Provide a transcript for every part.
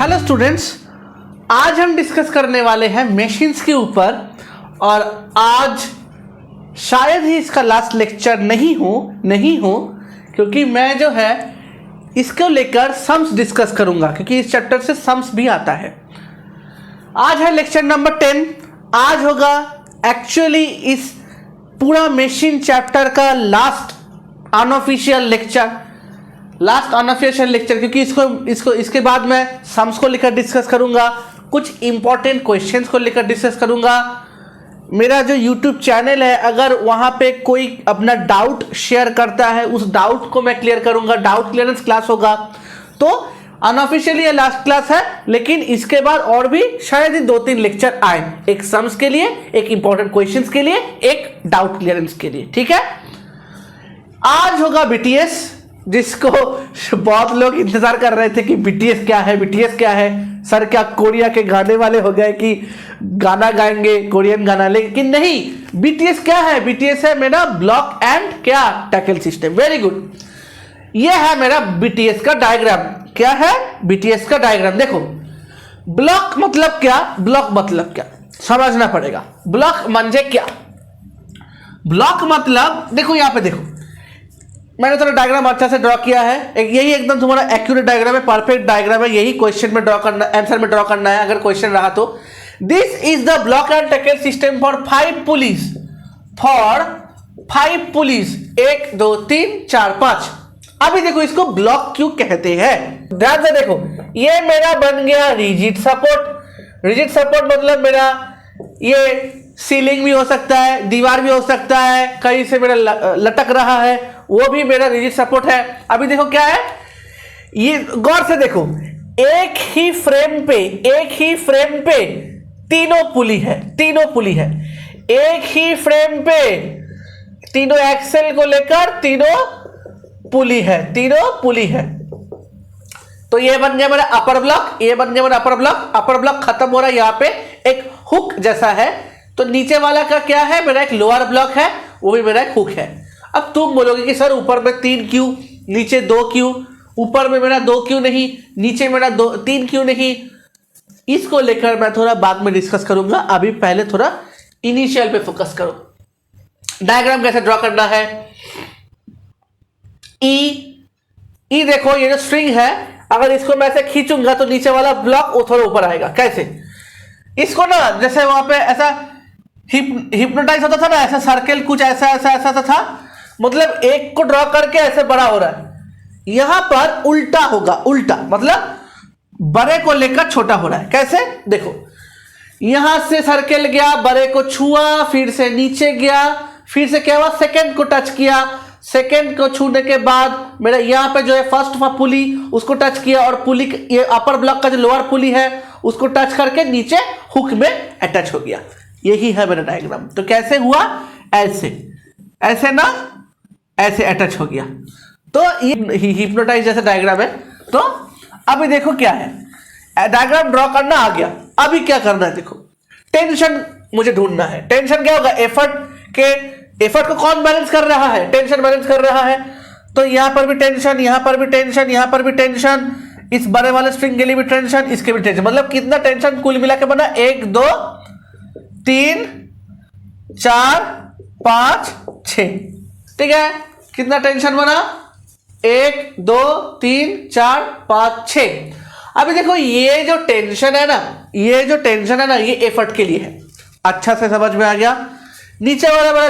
Hello students, आज हम discuss करने वाले हैं मशीन्स के ऊपर। और आज शायद ही इसका लास्ट लेक्चर नहीं हो क्योंकि मैं जो है इसको लेकर सम्स डिस्कस करूंगा, क्योंकि इस चैप्टर से सम्स भी आता है। आज है लेक्चर नंबर 10। आज होगा एक्चुअली इस पूरा मशीन चैप्टर का लास्ट अनऑफिशियल लेक्चर, क्योंकि इसके बाद मैं सम्स को लेकर डिस्कस करूंगा, कुछ इंपॉर्टेंट क्वेश्चंस को लेकर डिस्कस करूंगा। मेरा जो यूट्यूब चैनल है, अगर वहां पे कोई अपना डाउट शेयर करता है, उस डाउट को मैं क्लियर करूंगा। डाउट क्लियरेंस क्लास होगा। तो अनऑफिशियली ये लास्ट क्लास है, लेकिन इसके बाद और भी शायद ही 2-3 लेक्चर आए, एक सम्स के लिए, एक इंपॉर्टेंट क्वेश्चंस के लिए, एक डाउट क्लियरेंस के लिए। ठीक है, आज होगा बीटीएस, जिसको बहुत लोग इंतजार कर रहे थे कि बीटीएस क्या है। सर क्या कोरिया के गाने वाले हो गए कि गाना गाएंगे कोरियन गाना? लेकिन नहीं, बीटीएस क्या है? बीटीएस है मेरा ब्लॉक एंड क्या टैकल सिस्टम। वेरी गुड, ये है मेरा बीटीएस का डायग्राम। क्या है बीटीएस का डायग्राम? देखो, ब्लॉक मतलब क्या, समझना पड़ेगा। ब्लॉक म्हणजे क्या? ब्लॉक मतलब देखो, यहां पे देखो, मैंने थोड़ा डायग्राम अच्छा से ड्रॉ किया है। यही एकदम तुम्हारा एक्यूरेट डायग्राम है, परफेक्ट डायग्राम है। यही क्वेश्चन में ड्रॉ करना, आंसर में ड्रॉ करना है अगर क्वेश्चन रहा तो। This is the block and tackle system for 5 pulleys. 1 2 3 4 5। अभी देखो, इसको ब्लॉक क्यों कहते हैं, ध्यान से देखो। ये मेरा बन गया रिजिड सपोर्ट मतलब मेरा ये सीलिंग भी हो सकता है, दीवार भी हो सकता है, कहीं से मेरा लटक रहा है, वो भी मेरा रिजिड सपोर्ट है। अभी देखो क्या है, ये गौर से देखो, एक ही फ्रेम पे तीनों पुली है। एक ही फ्रेम पे तीनों एक्सेल को लेकर तीनों पुली है। तो ये बन गया मेरा अपर ब्लॉक। अपर ब्लॉक खत्म हो रहा है, यहां पे एक हुक जैसा है। तो नीचे वाला का क्या है, मेरा एक लोअर ब्लॉक है, वो भी मेरा एक हुक है। अब तुम बोलोगे कि सर ऊपर में 3 क्यों, नीचे 2 क्यों? ऊपर में मेरा 2 क्यों नहीं, नीचे मेरा 3 क्यों नहीं? इसको लेकर मैं थोड़ा बाद में डिस्कस करूंगा। अभी पहले थोड़ा इनिशियल पे फोकस करो। डायग्राम कैसे ड्रॉ करना है? ई देखो, ये जो स्ट्रिंग है, अगर इसको मैं ऐसे खींचूंगा तो नीचे वाला ब्लॉक वो थोड़ा ऊपर आएगा। कैसे? इसको ना, जैसे वहां पे ऐसा हिप्नोटाइज होता था ना, ऐसा सर्कल कुछ ऐसा था, मतलब एक को ड्रॉ करके ऐसे बड़ा हो रहा है। यहां पर उल्टा होगा, मतलब बड़े को लेकर छोटा हो रहा है। कैसे? देखो, यहां से सर्कल गया, बड़े को छुआ, फिर से नीचे गया, फिर से क्या हुआ, सेकंड को टच किया। सेकंड को छूने के बाद मेरा यहां पे जो है फर्स्ट पुली, उसको टच किया, और पुली ये अपर ब्लॉक का जो लोअर पुली है उसको टच करके नीचे हुक में अटैच हो गया। यही है मेरा डायग्राम। तो कैसे हुआ? ऐसे ना, ऐसे अटैच हो गया। तो ये हिप्नोटाइज जैसा डायग्राम है। तो अभी देखो क्या है, डायग्राम ड्रॉ करना आ गया। अभी क्या करना है, देखो, टेंशन मुझे ढूंढना है। टेंशन क्या होगा? एफर्ट को कौन बैलेंस कर रहा है? टेंशन बैलेंस कर रहा है। तो यहां पर भी टेंशन, यहां पर भी टेंशन, इस बड़े वाले स्ट्रिंग के लिए भी टेंशन, इसके भी टेंशन। मतलब कितना टेंशन कुल मिला के बना? 1 2 3 4 5 6। ठीक है, कितना टेंशन बना? 1 2 3 4 5 6। अभी देखो, ये जो टेंशन है ना, ये एफर्ट के लिए है। अच्छा से समझ में आ गया? नीचे वाला मेरा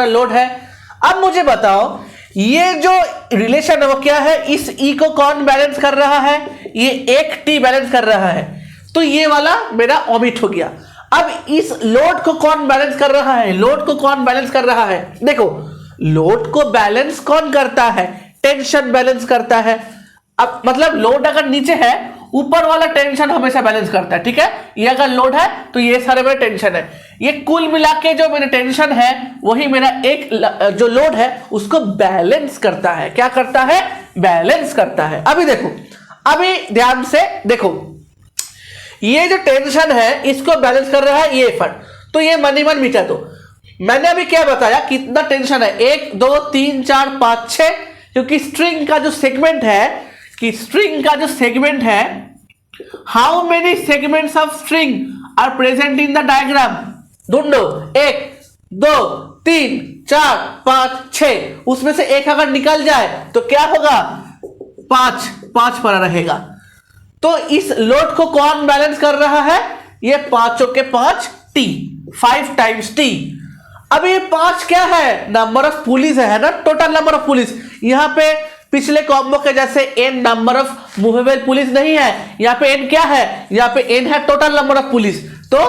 लोड है। अब मुझे बताओ, ये जो रिलेशन है वो क्या है? इस ई को कौन बैलेंस कर रहा है? ये एक टी बैलेंस कर रहा है। तो ये वाला मेरा ओमिट हो गया। अब इस लोड को कौन बैलेंस कर रहा है? देखो, लोड को बैलेंस कौन करता है? टेंशन बैलेंस करता है। अब मतलब लोड अगर नीचे है, ऊपर वाला टेंशन हमेशा बैलेंस करता है। ठीक है, ये अगर लोड है तो ये सारे मेरे टेंशन है। ये कुल मिला के जो मेरे टेंशन है, वही मेरा एक जो लोड है उसको बैलेंस करता है। क्या करता है? बैलेंस करता है। अभी देखो, अभी ध्यान से देखो, ये जो टेंशन है इसको बैलेंस कर रहा है ये एफर्ट। तो ये मन ही मन मिटा दो। मैंने अभी क्या बताया, कितना टेंशन है? 1 2 3 4 5 6। क्योंकि स्ट्रिंग का जो सेगमेंट है, how many segments of string are present in the diagram? ढूंढो। 1 2 3 4 5 6, उसमें से एक अगर निकल जाए तो क्या होगा? 5 पड़ा रहेगा। तो इस लोड को कौन बैलेंस कर रहा है? ये 5 के 5 टी, 5 टाइम्स टी। अब ये 5 क्या है? नंबर ऑफ पुलिस है ना, टोटल नंबर ऑफ पुलिस। यहां पे पिछले कॉम्बो के जैसे n number of movable police नहीं है, यहां पे n क्या है? यहां पे n है टोटल नंबर ऑफ पुलिस। तो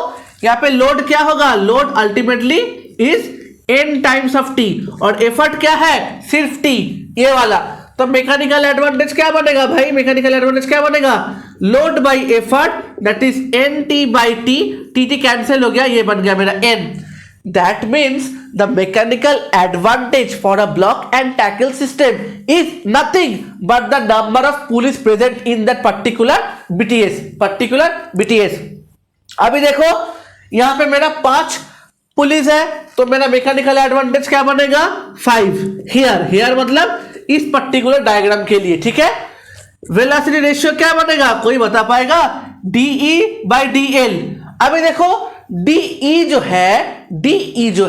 यहां पे लोड क्या होगा? Load ultimately is n times of T, और एफर्ट क्या है? सिर्फ टी, ये वाला। तो मैकेनिकल एडवांटेज क्या बनेगा भाई? मैकेनिकल एडवांटेज क्या बनेगा? Load by effort that is an T by T, T T cancel हो गया, ये बन गया मेरा n। That means the mechanical advantage for a block and tackle system is nothing but the number of pulleys present in that particular BTS। अभी देखो यहां पे मेरा 5 पुलिस है, तो मेरा मैकेनिकल एडवांटेज क्या बनेगा? 5 हियर मतलब इस पर्टिकुलर डायग्राम के लिए, ठीक है। वेलोसिटी रेशियो क्या बनेगा? कोई बता पाएगा? DE by DL। अभी देखो DE जो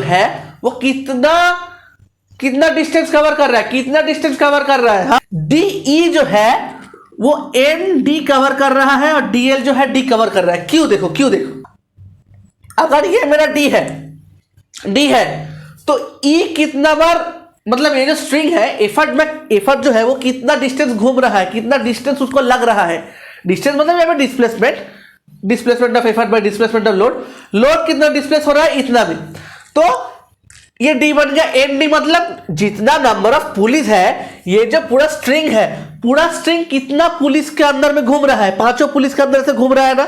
है वो कितना डिस्टेंस कवर कर रहा है? कितना डिस्टेंस कवर कर रहा है? हाँ? DE जो है वो ND कवर कर रहा है और DL जो है D कवर कर रहा है। क्यों देखो अगर ये मेरा D है तो E कितना बार, मतलब ये जो स्ट्रिंग है एफर्ट जो है वो कितना डिस्टेंस घूम रहा है, कितना डिस्टेंस उसको लग रहा है। डिस्टेंस मतलब यहाँ पे displacement of effort bye displacement of load कितना डिस्प्लेस हो रहा है, इतना भी। तो ये डी बन गया एन डी, मतलब जितना नंबर ऑफ पुलिस है, ये जो पूरा स्ट्रिंग है, पूरा स्ट्रिंग कितना पुलिस के अंदर में घूम रहा है? 5 पुलिस के अंदर से घूम रहा है ना।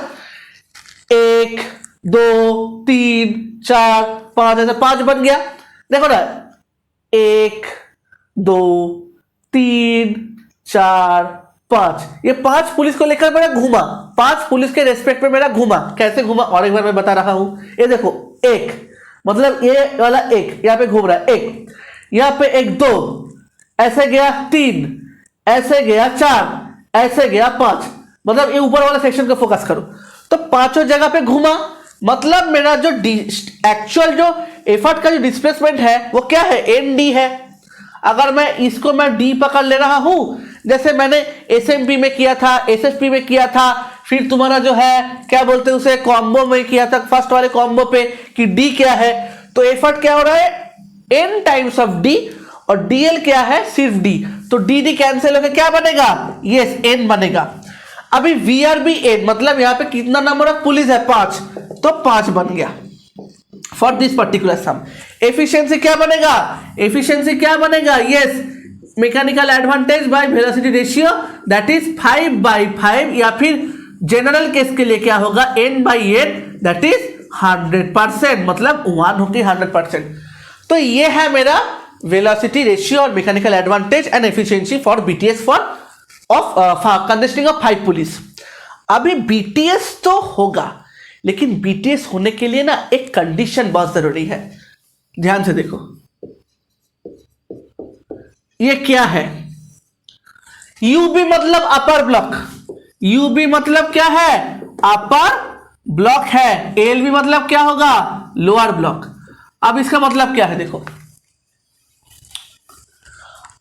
1 2 3 4 5, ऐसे 5 बन गया। देखो ना, 1 2 3 4 5, ये 5 पुलिस को लेकर मेरा घूमा, 5 पुलिस के रेस्पेक्ट में मेरा घूमा। कैसे घूमा और एक बार मैं बता रहा हूं। ये देखो 1 मतलब ये वाला 1 यहां पे घूम रहा है, 1 यहां पे 1 2, ऐसे गया 3, ऐसे गया 4, ऐसे गया 5, मतलब ये ऊपर वाला सेक्शन को फोकस करो। तो 5 जगह पे घूमा, मतलब मेरा जो एक्चुअल जो एफर्ट का जो डिस्प्लेसमेंट है वो क्या है? एन डी है। अगर मैं इसको डी पकड़ ले रहा हूं, जैसे मैंने एसएमपी में किया था, एसएसपी में किया था, फिर तुम्हारा जो है क्या बोलते हैं उसे कॉम्बो में किया था, फर्स्ट वाले कॉम्बो पे कि डी क्या है, तो एफर्ट क्या हो रहा है? एन टाइम्स ऑफ डी, और डीएल क्या है? सिर्फ डी। तो डी डी कैंसिल होकर क्या बनेगा? यस एन बनेगा। अभी वीआर भी एन, मतलब यहां पे कितना नंबर ऑफ पुलिस है? 5, तो 5 बन गया for this particular sum. Efficiency क्या बनेगा? Yes mechanical advantage by velocity ratio that is 5/5, या फिर जनरल केस के लिए क्या होगा? n/n दैट इज 100%, मतलब 1 होगी 100%। तो ये है मेरा वेलोसिटी रेशियो और mechanical advantage and efficiency for BTS consisting of 5 police. अभी बीटीएस तो होगा, लेकिन बीटीएस होने के लिए ना एक कंडीशन बहुत जरूरी है। ध्यान से देखो, ये क्या है? यूबी मतलब अपर ब्लॉक, यूबी मतलब क्या है? अपर ब्लॉक है। एलबी मतलब क्या होगा? Lower block. अब इसका मतलब क्या है? देखो,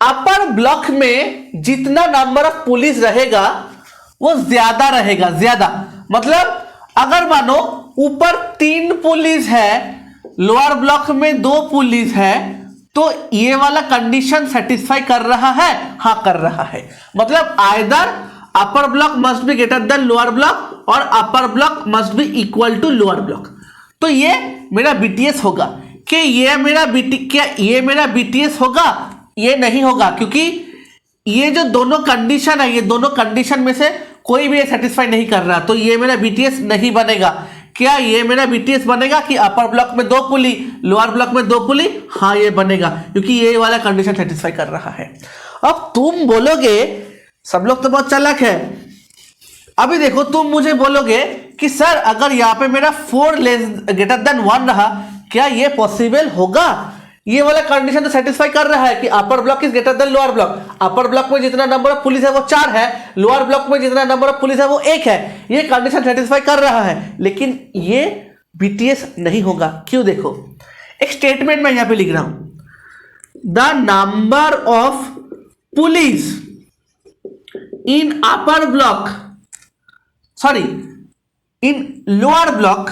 अपर ब्लॉक में जितना नंबर ऑफ पुलिस रहेगा वो ज्यादा रहेगा, ज्यादा मतलब अगर मानो ऊपर 3 पुलिस है, लोअर ब्लॉक में 2 पुलिस है, तो ये वाला कंडीशन सेटिस्फाई कर रहा है? हाँ कर रहा है। मतलब either upper block must be greater than lower block और upper block must be equal to lower block. तो ये मेरा बीटीएस होगा। कि ये मेरा बीटीएस होगा? ये नहीं होगा, क्योंकि ये जो दोनों कंडीशन है, ये दोनों कंडीशन में से कोई भी सेटिस्फाई नहीं कर रहा, तो ये मेरा बीटीएस नहीं बनेगा। क्या ये मेरा बीटीएस बनेगा कि अपर ब्लॉक में 2 पुली, लोअर ब्लॉक में 2 पुली? हाँ ये बनेगा, क्योंकि ये वाला कंडीशन सेटिस्फाई कर रहा है। अब तुम बोलोगे, सब लोग तो बहुत चालाक है, अभी देखो तुम मुझे बोलोगे कि सर अगर यहां पे मेरा 4 ग्रेटर देन 1 रहा, क्या ये पॉसिबल होगा ये वाला कंडीशन तो सेटिस्फाई कर रहा है कि upper block is greater than lower block. Upper block में जितना नंबर ऑफ पुलिस है वो 4 है, लोअर ब्लॉक में जितना नंबर ऑफ पुलिस है वो 1 है। ये कंडीशन सेटिस्फाई कर रहा है, लेकिन ये बीटीएस नहीं होगा। क्यों? देखो एक स्टेटमेंट में यहां पे लिख रहा हूं, the number of pulleys in upper block, sorry in lower block,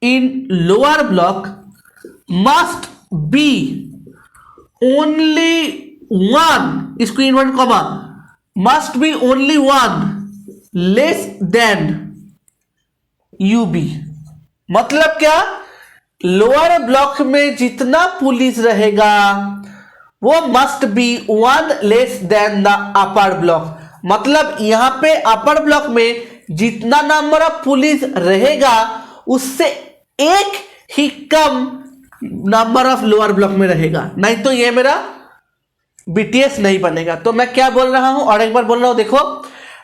in lower block must be only one, इसको invert comma, must be only one less than UB। मतलब क्या? लोअर ब्लॉक में जितना पुलिस रहेगा वो must be 1 less than the upper block. मतलब यहां पे अपर ब्लॉक में जितना नंबर ऑफ पुलिस रहेगा उससे एक ही कम नंबर ऑफ लोअर ब्लॉक में रहेगा, नहीं तो ये मेरा बीटीएस नहीं बनेगा। तो मैं क्या बोल रहा हूं और एक बार बोल रहा हूं, देखो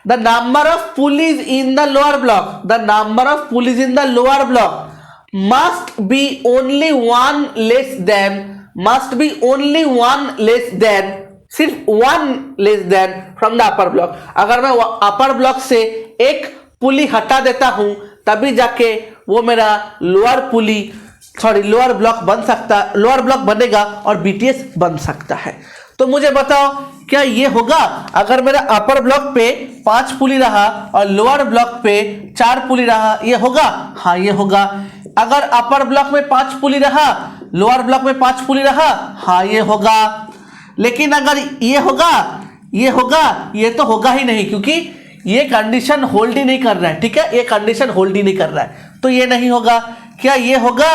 the number of pulleys in the lower block, the number of pulleys in the lower block must B only 1 less then, must be only 1 less then, सिर्फ 1 less then from the upper block. अगर मैं अपर block से एक पुली हटा देता हूं तभी जाके वो मेरा लोअर पुली, सॉरी लोअर ब्लॉक बन सकता, लोअर ब्लॉक बनेगा और बीटीएस बन सकता है। तो मुझे बताओ क्या ये होगा? अगर मेरा अपर ब्लॉक पे 5 पुली रहा और लोअर ब्लॉक पे 4 पुली रहा, ये होगा? हाँ ये होगा। अगर अपर ब्लॉक में 5 पुली रहा, लोअर ब्लॉक में 5 पुली रहा, हाँ ये होगा। लेकिन अगर ये होगा, ये होगा, ये तो होगा ही नहीं, क्योंकि ये कंडीशन होल्ड ही नहीं कर रहा है। ठीक है, ये कंडीशन होल्ड ही नहीं कर रहा है, तो ये नहीं होगा। क्या ये होगा?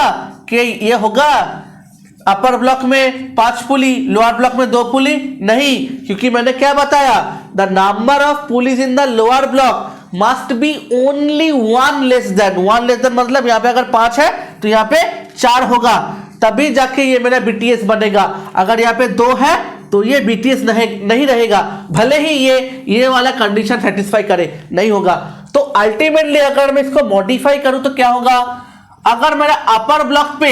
कि ये होगा अपर ब्लॉक में 5 पुली, लोअर ब्लॉक में 2 पुली? नहीं, क्योंकि मैंने क्या बताया, the number of pulleys in the lower block must B only 1 less then. 1 less then मतलब यहाँ पे अगर 5 है तो यहाँ पे 4 होगा, तभी जाके ये मेरा बीटीएस बनेगा। अगर यहाँ पे 2 है तो ये बीटीएस नहीं रहेगा, भले ही ये वाला कंडीशन सेटिस्फाई करे, नहीं होगा। तो अल्टीमेटली अगर मैं इसको मॉडिफाई करूं तो क्या होगा? अगर मेरा अपर ब्लॉक पे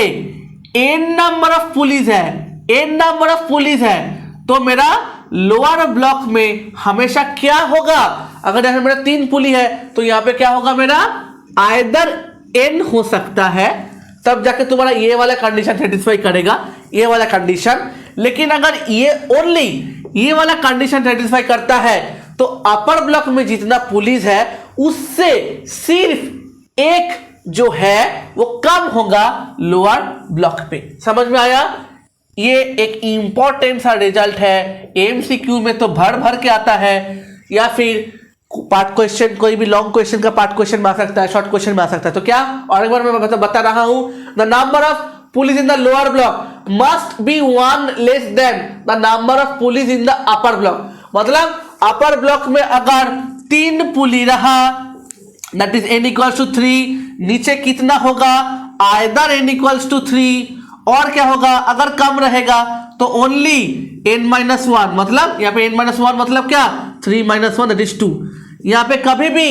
n नंबर ऑफ पुलिस है, n नंबर ऑफ पुलिस है, तो मेरा लोअर ब्लॉक में हमेशा क्या होगा? अगर यहां मेरा 3 पुली है तो यहां पे क्या होगा? मेरा आइदर n हो सकता है, तब जाके तुम्हारा ये वाला कंडीशन सेटिस्फाई करेगा, ये वाला कंडीशन। लेकिन अगर ये ओनली ये वाला कंडीशन सेटिस्फाई करता है तो अपर ब्लॉक में जितना पुलिस है उससे सिर्फ एक जो है वो कम होगा लोअर ब्लॉक पे। समझ में आया? ये एक इंपॉर्टेंट सा रिजल्ट है, एमसीक्यू में तो भर भर के आता है, या फिर पार्ट क्वेश्चन, कोई भी लॉन्ग क्वेश्चन का पार्ट क्वेश्चन में आ सकता है, शॉर्ट क्वेश्चन में आ सकता है। तो क्या, और एक बार मैं बता रहा हूं, the number of pulleys in the lower block must be 1 less than the number of pulleys in the upper block. मतलब अपर ब्लॉक में अगर 3 पुली रहा, that is n equals to 3, नीचे कितना होगा? आइदर n इक्वल्स टू 3, और क्या होगा? अगर कम रहेगा तो ओनली n-1, मतलब यहाँ पे n-1 मतलब क्या? 3 - 1 दैट इज 2। यहाँ पे कभी भी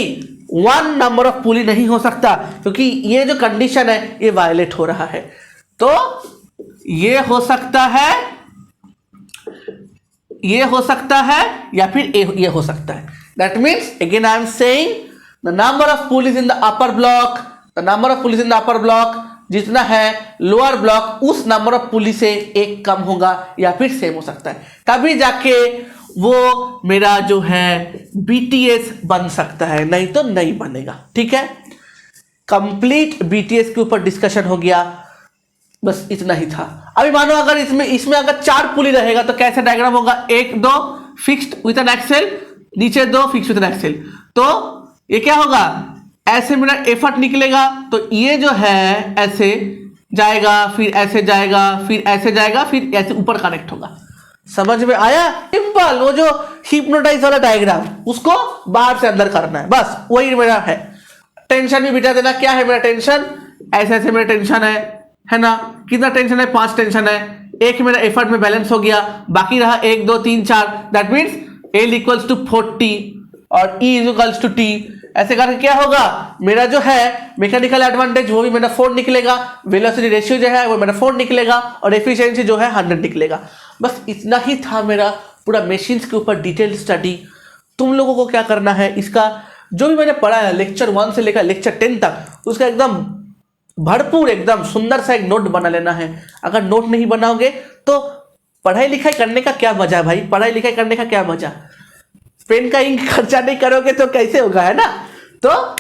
1 नंबर ऑफ पुली नहीं हो सकता, क्योंकि ये जो कंडीशन है ये वायलेट हो रहा है। तो ये हो सकता है, ये हो सकता है, या फिर ये हो सकता है। That means again I am saying the number of pulleys in the upper block, the number of pulleys in the upper block जितना है लोअर ब्लॉक उस नंबर ऑफ पुलिस से एक कम होगा या फिर सेम हो सकता है, तभी जाके वो मेरा जो है बीटीएस बन सकता है, नहीं तो नहीं बनेगा। ठीक है, कंप्लीट बीटीएस के ऊपर डिस्कशन हो गया, बस इतना ही था। अभी मानो अगर इसमें अगर 4 पुली रहेगा तो कैसा डायग्राम होगा? 1 2 फिक्स्ड विद एन एक्सेल, नीचे 2 फिक्स्ड विद एन एक्सेल। तो ये क्या होगा? ऐसे मेरा एफर्ट निकलेगा, तो ये जो है ऐसे जाएगा, फिर ऐसे जाएगा, फिर ऐसे जाएगा, फिर ऐसे ऊपर कनेक्ट होगा। समझ में आया? सिंपल, वो जो हिप्नोटाइज वाला डायग्राम उसको बाहर से अंदर करना है, बस वही मेरा है। टेंशन भी बिठा देना, क्या है मेरा टेंशन? ऐसे ऐसे मेरा टेंशन है ना? कितना टेंशन है? 5 टेंशन है। एक मेरा एफर्ट में बैलेंस हो गया, बाकी रहा 1 2 3 4, that means L equals to 40 और E इक्वल्स टू T, ऐसे करके क्या होगा, मेरा जो है मैकेनिकल एडवांटेज वो भी मेरा 4 निकलेगा, वेलोसिटी रेशियो जो है वो मेरा 4 निकलेगा और एफिशिएंसी जो है 100 निकलेगा। बस इतना ही था मेरा पूरा मशीन्स के ऊपर डिटेल स्टडी। तुम लोगों को क्या करना है, इसका जो भी मैंने पढ़ा है लेक्चर 1 से लेकर लेक्चर 10 तक, उसका एकदम भरपूर एकदम सुंदर सा एक नोट बना लेना है। अगर नोट नहीं बनाओगे तो पढ़ाई लिखाई करने का क्या मजा भाई, पढ़ाई लिखाई करने का क्या मजा, पेन का इंक खर्चा नहीं करोगे तो कैसे होगा, है ना। तो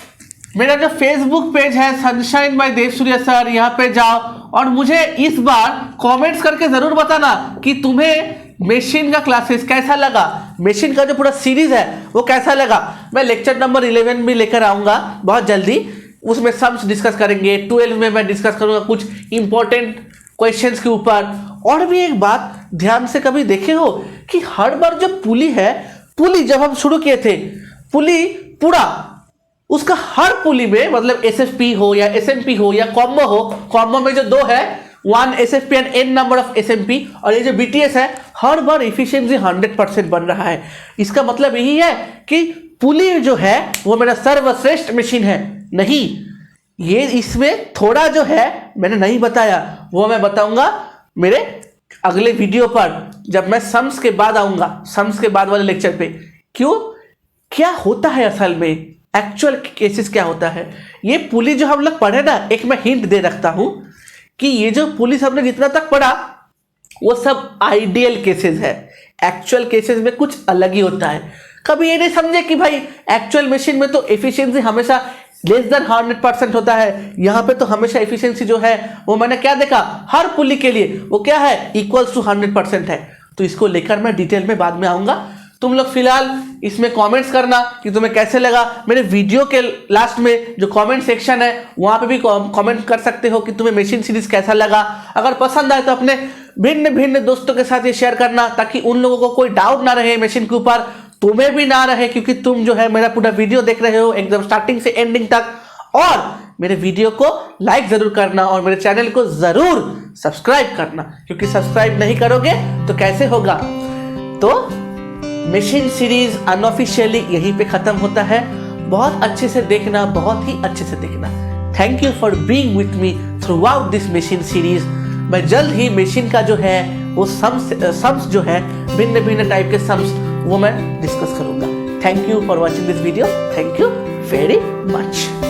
मेरा जो फेसबुक पेज है सनशाइन बाय देवसूर्य सर, यहाँ पे जाओ और मुझे इस बार कमेंट्स करके जरूर बताना कि तुम्हें मशीन का क्लासेस कैसा लगा, मशीन का जो पूरा सीरीज है वो कैसा लगा। मैं लेक्चर नंबर 11 भी लेकर आऊंगा बहुत जल्दी, उसमें सम्स डिस्कस करेंगे। 12 में मैं डिस्कस करूंगा कुछ इंपॉर्टेंट क्वेश्चंस के ऊपर। और भी एक बात ध्यान से कभी देखे हो कि हर बार जो पुली है, पुली जब हम शुरू किए थे, पुली पूरा उसका हर पुली में मतलब एसएफपी हो या एसएमपी हो या कॉम्बो हो, कॉम्बो में जो 2 है 1 SFP and n number of SMP, और ये जो बीटीएस है हर बार एफिशिएंसी 100% बन रहा है। इसका मतलब यही है कि पुली जो है वो मेरा सर्वश्रेष्ठ मशीन है। नहीं, ये इसमें थोड़ा जो है मैंने नहीं बताया, वो मैं बताऊंगा मेरे अगले वीडियो पर, जब मैं सम्स के बाद आऊंगा, सम्स के बाद वाले लेक्चर पे। क्यों, क्या होता है असल में, एक्चुअल केसेस क्या होता है। ये पुली जो हम लोग पढ़े ना, एक मैं हिंट दे रखता हूं कि ये जो पुलिस हमने जितना तक पढ़ा वो सब आइडियल केसेस है, एक्चुअल केसेस में कुछ अलग ही होता है। कभी ये नहीं समझे कि भाई एक्चुअल मशीन में तो एफिशिएंसी हमेशा लेस देन 100% होता है, यहाँ पे तो हमेशा एफिशिएंसी जो है वो मैंने क्या देखा हर पुली के लिए वो क्या है इक्वल्स टू 100% है। तो इसको लेकर मैं डिटेल में बाद में आऊंगा। तुम लोग फिलहाल इसमें कमेंट्स करना कि तुम्हें कैसे लगा। मेरे वीडियो के लास्ट में जो कमेंट सेक्शन है वहां पे भी कमेंट कर सकते हो कि तुम्हें मशीन सीरीज कैसा लगा। अगर पसंद आए तो अपने भिन्न भिन्न दोस्तों के साथ ये शेयर करना, ताकि उन लोगों को कोई डाउट ना रहे मशीन के ऊपर, तुम्हें भी ना रहे, क्योंकि तुम जो है मेरा पूरा वीडियो देख रहे हो एकदम स्टार्टिंग से एंडिंग तक। और मेरे वीडियो को लाइक जरूर करना और मेरे चैनल को जरूर सब्सक्राइब करना, क्योंकि सब्सक्राइब नहीं करोगे तो कैसे होगा। तो मशीन सीरीज अनऑफिशियली यहीं पे खत्म होता है। बहुत अच्छे से देखना, बहुत ही अच्छे से देखना। Thank you for being with me through out this machine series. मैं जल्द ही मशीन का जो है वो सम्स जो है भिन्न भिन्न टाइप के सम्स वो मैं डिस्कस करूंगा। Thank you for watching this video. Thank you very much.